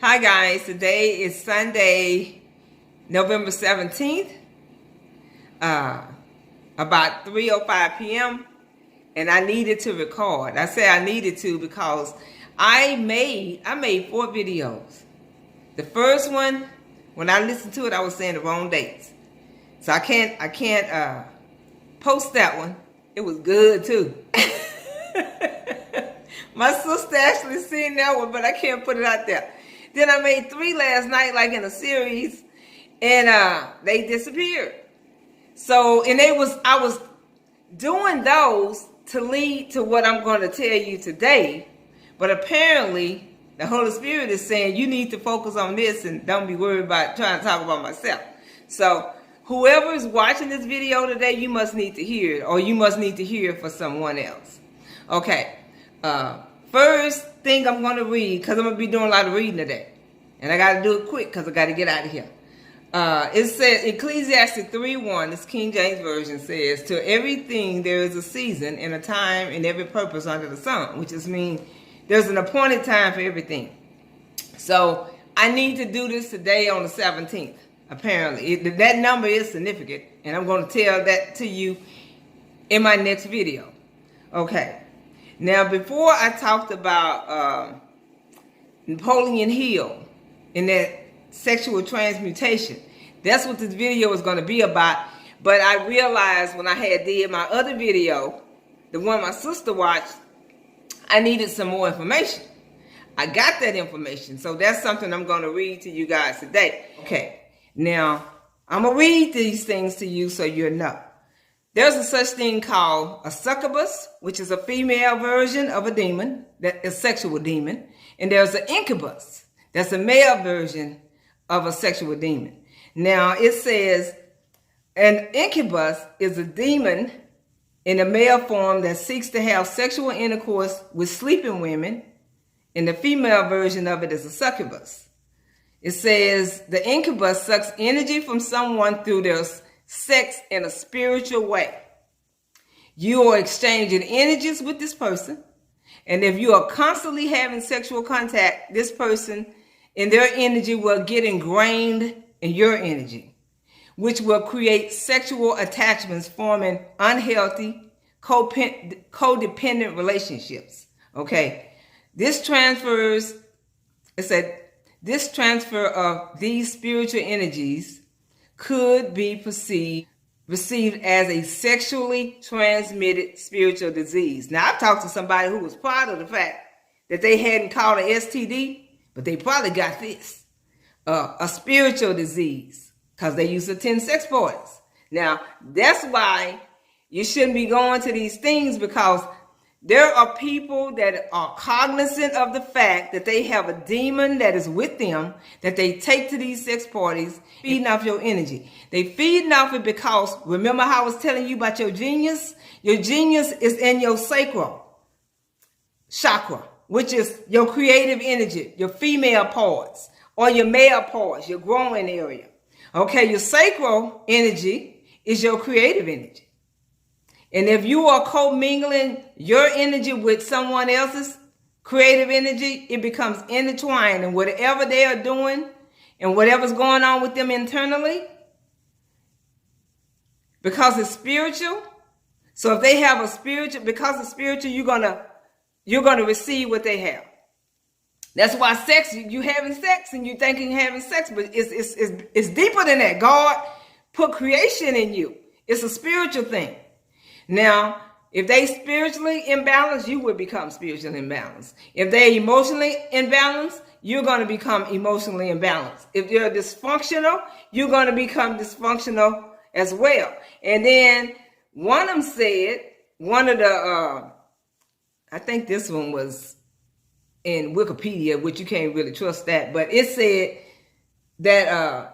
Hi guys, today is Sunday, November 17th, about 3:05 p.m. and I needed to record. I say I needed to because I made 4 videos. The first one, when I listened to it, I was saying the wrong dates. So I can't post that one. It was good too. My sister actually seen that one, but I can't put it out there. Then I made 3 last night, like in a series, and they disappeared. So, and I was doing those to lead to what I'm going to tell you today. But apparently, the Holy Spirit is saying you need to focus on this and don't be worried about trying to talk about myself. So, whoever is watching this video today, you must need to hear it, or you must need to hear it for someone else. Okay. First thing I'm going to read, because I'm going to be doing a lot of reading today. And I got to do it quick because I got to get out of here. It says, Ecclesiastes 3:1, this King James Version says, to everything there is a season and a time and every purpose under the sun, which just means there's an appointed time for everything. So I need to do this today on the 17th, apparently. That number is significant, and I'm going to tell that to you in my next video. Okay. Now, before I talked about Napoleon Hill and that sexual transmutation, that's what this video is going to be about. But I realized when I had did my other video, the one my sister watched, I needed some more information. I got that information, so that's something I'm going to read to you guys today. Okay, now I'm going to read these things to you so you'll know. There's a such thing called a succubus, which is a female version of a demon, that is a sexual demon. And there's an incubus, that's a male version of a sexual demon. Now it says an incubus is a demon in a male form that seeks to have sexual intercourse with sleeping women, and the female version of it is a succubus. It says the incubus sucks energy from someone through their sex in a spiritual way. You are exchanging energies with this person, and if you are constantly having sexual contact, this person and their energy will get ingrained in your energy, which will create sexual attachments, forming unhealthy, codependent relationships. Okay, this transfer of these spiritual energies could be received as a sexually transmitted spiritual disease. Now, I've talked to somebody who was proud of the fact that they hadn't caught an STD, but they probably got this, a spiritual disease, because they used to attend sex parties. Now, that's why you shouldn't be going to these things, because there are people that are cognizant of the fact that they have a demon that is with them, that they take to these sex parties, feeding off your energy. They feeding off it because, remember how I was telling you about your genius? Your genius is in your sacral chakra, which is your creative energy, your female parts, or your male parts, your growing area. Okay, your sacral energy is your creative energy. And if you are commingling your energy with someone else's creative energy, it becomes intertwined. And whatever they are doing and whatever's going on with them internally, because it's spiritual. So if they have a spiritual, because it's spiritual, you're gonna receive what they have. That's why sex, you having sex and you thinking you're having sex, but it's deeper than that. God put creation in you. It's a spiritual thing. Now, if they spiritually imbalanced, you would become spiritually imbalanced. If they're emotionally imbalanced, you're going to become emotionally imbalanced. If they're dysfunctional, you're going to become dysfunctional as well. And then one of them said, I think this one was in Wikipedia, which you can't really trust that, but it said that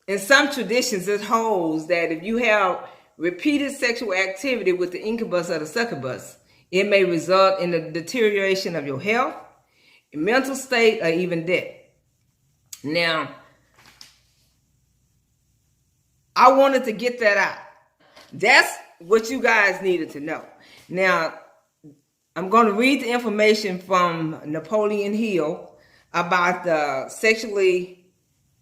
in some traditions it holds that if you have repeated sexual activity with the incubus or the succubus, it may result in the deterioration of your health, mental state, or even death. Now, I wanted to get that out. That's what you guys needed to know. Now, I'm going to read the information from Napoleon Hill, about the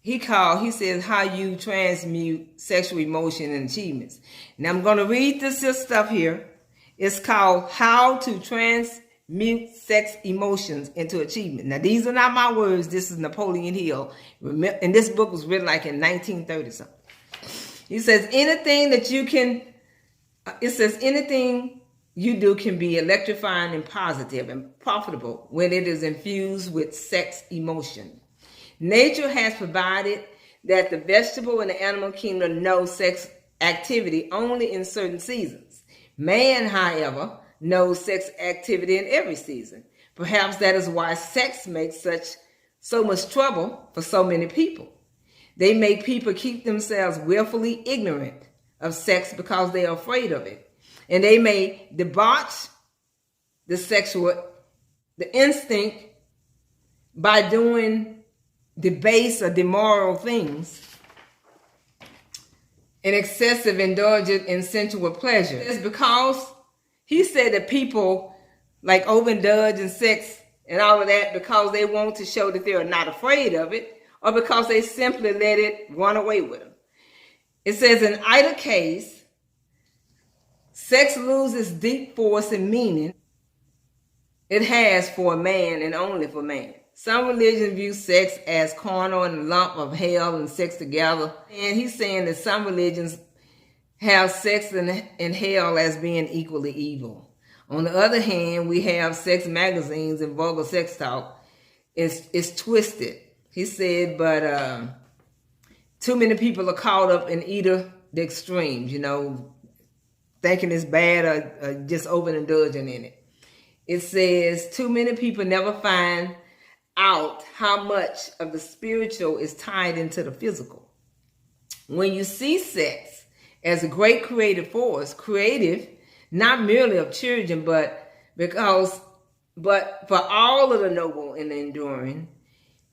he says how you transmute sexual emotion and achievements. Now I'm going to read this stuff here. It's called How to Transmute Sex Emotions into Achievement. Now these are not my words. This is Napoleon Hill. And this book was written like in 1930 something. He says anything you do can be electrifying and positive and profitable when it is infused with sex emotion. Nature has provided that the vegetable and the animal kingdom know sex activity only in certain seasons. Man, however, knows sex activity in every season. Perhaps that is why sex makes so much trouble for so many people. They make people keep themselves willfully ignorant of sex because they are afraid of it. And they may debauch the instinct by doing debased or demoralizing things and excessive indulgence in sensual pleasure. It's because he said that people like overindulge in sex and all of that because they want to show that they're not afraid of it, or because they simply let it run away with them. It says in either case, sex loses deep force and meaning it has for a man and only for man. Some religions view sex as carnal and a lump of hell and sex together. And he's saying that some religions have sex and hell as being equally evil. On the other hand, we have sex magazines and vulgar sex talk. It's twisted. He said, but too many people are caught up in either the extremes, thinking it's bad or just overindulging in it. It says too many people never find out how much of the spiritual is tied into the physical. When you see sex as a great creative force, creative not merely of children, but for all of the noble and the enduring,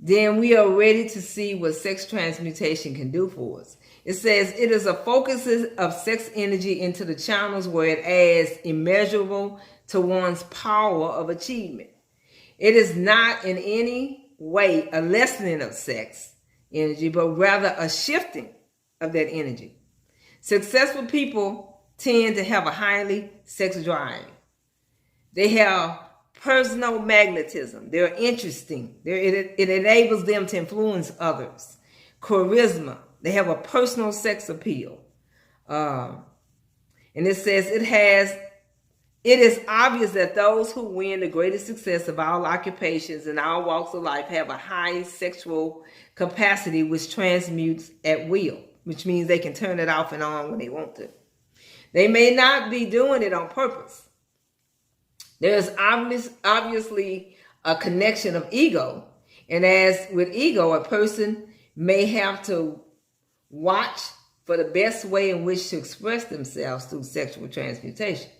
then we are ready to see what sex transmutation can do for us. It says it is a focus of sex energy into the channels where it adds immeasurable to one's power of achievement. It is not in any way a lessening of sex energy, but rather a shifting of that energy. Successful people tend to have a highly sex drive. They have personal magnetism. They're interesting. It enables them to influence others. Charisma. They have a personal sex appeal. And it says it is obvious that those who win the greatest success of all occupations and all walks of life have a high sexual capacity which transmutes at will, which means they can turn it off and on when they want to. They may not be doing it on purpose. There's obviously a connection of ego. And as with ego, a person may have to watch for the best way in which to express themselves through sexual transmutation.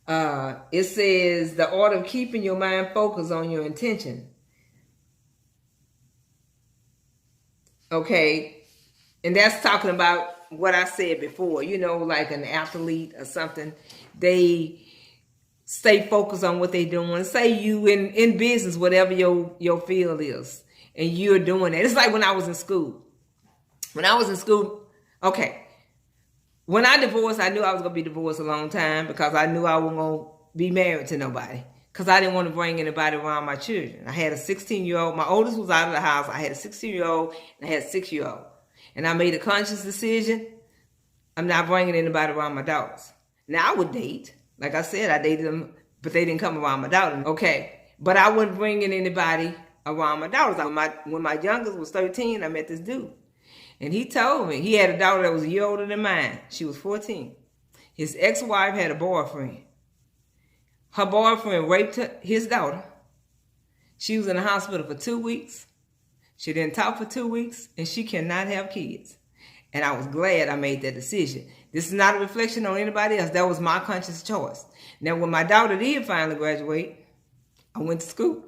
It says the art of keeping your mind focused on your intention. Okay. And that's talking about what I said before, like an athlete or something. They stay focused on what they're doing. Say you in business, whatever your field is, and you're doing it. It's like when I was in school. Okay. When I divorced, I knew I was going to be divorced a long time because I knew I wasn't going to be married to nobody because I didn't want to bring anybody around my children. I had a 16-year-old. My oldest was out of the house. I had a 16-year-old and I had a 6-year-old. And I made a conscious decision. I'm not bringing anybody around my daughters. Now, I would date. Like I said, I dated them, but they didn't come around my daughter. Okay. But I wasn't bringing anybody around my daughters. When my youngest was 13, I met this dude. And he told me he had a daughter that was a year older than mine. She was 14. His ex-wife had a boyfriend. Her boyfriend raped his daughter. She was in the hospital for 2 weeks. She didn't talk for 2 weeks, and she cannot have kids. And I was glad I made that decision. This is not a reflection on anybody else. That was my conscious choice. Now, when my daughter did finally graduate, I went to school.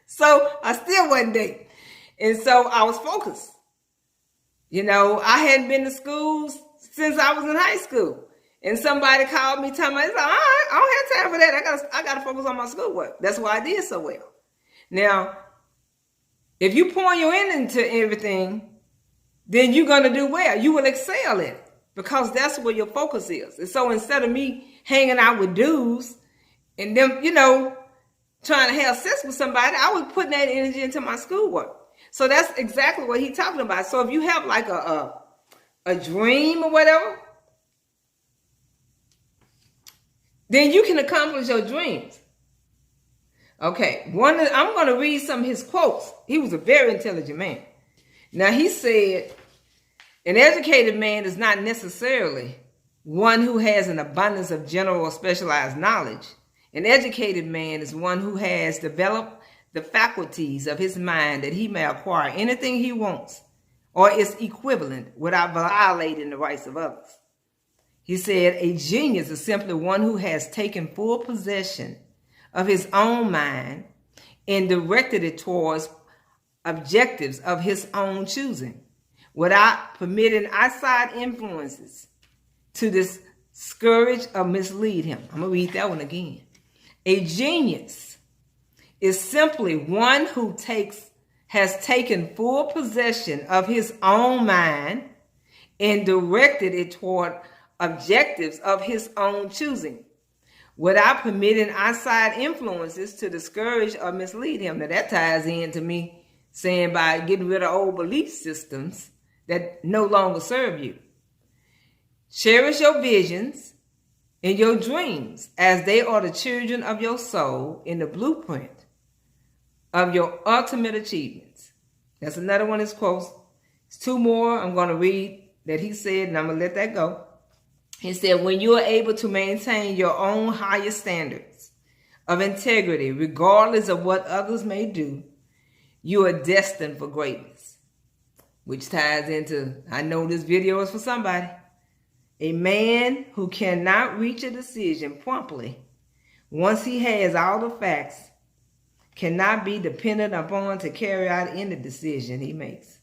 So I still wasn't dating. And so I was focused. I hadn't been to school since I was in high school. And somebody called me, telling me, I don't have time for that. I got to focus on my schoolwork. That's why I did so well. Now, if you pour your energy into everything, then you're going to do well. You will excel in it because that's where your focus is. And so instead of me hanging out with dudes and them, trying to have sex with somebody, I was putting that energy into my schoolwork. So that's exactly what he's talking about. So if you have like a dream or whatever, then you can accomplish your dreams. Okay, I'm going to read some of his quotes. He was a very intelligent man. Now, he said, an educated man is not necessarily one who has an abundance of general or specialized knowledge. An educated man is one who has developed the faculties of his mind that he may acquire anything he wants or is equivalent without violating the rights of others. He said, a genius is simply one who has taken full possession of his own mind and directed it towards objectives of his own choosing without permitting outside influences to discourage or mislead him. I'm going to read that one again. A genius is simply one who has taken full possession of his own mind and directed it toward objectives of his own choosing without permitting outside influences to discourage or mislead him. Now that ties into me saying by getting rid of old belief systems that no longer serve you. Cherish your visions and your dreams as they are the children of your soul in the blueprint of your ultimate achievements. That's another one of his quotes. It's two more I'm going to read that he said, and I'm going to let that go. He said, when you are able to maintain your own higher standards of integrity, regardless of what others may do, you are destined for greatness. Which ties into, I know this video is for somebody. A man who cannot reach a decision promptly, once he has all the facts, cannot be depended upon to carry out any decision he makes.